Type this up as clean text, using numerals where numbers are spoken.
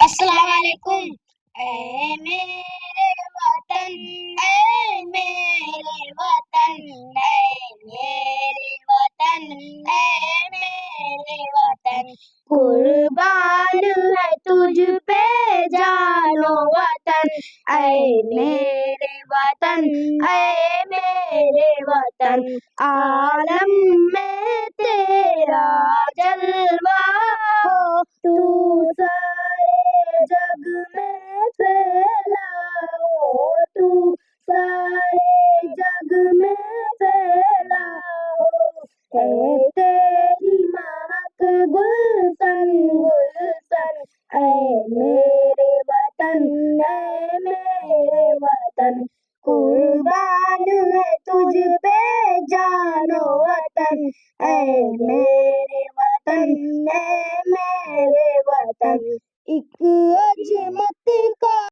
السلام علیکم۔ اے میرے وطن، اے میرے وطن، اے میرے وطن، اے میرے وطن، قربان ہے تجھ پہ جان و وطن، اے میرے وطن، اے میرے وطن، عالم میں تیرا جلوہ ہو، تو سارے جگ میں پھیلا ہو، تو سارے جگ میں پھیلا ہو، اے تیری مہک گلشن گلشن، اے میرے وطن، اے میرے وطن، قربان ہے تجھ پہ جان و وطن، اے میرے وطن، اے میرے وطن، ایک عظمت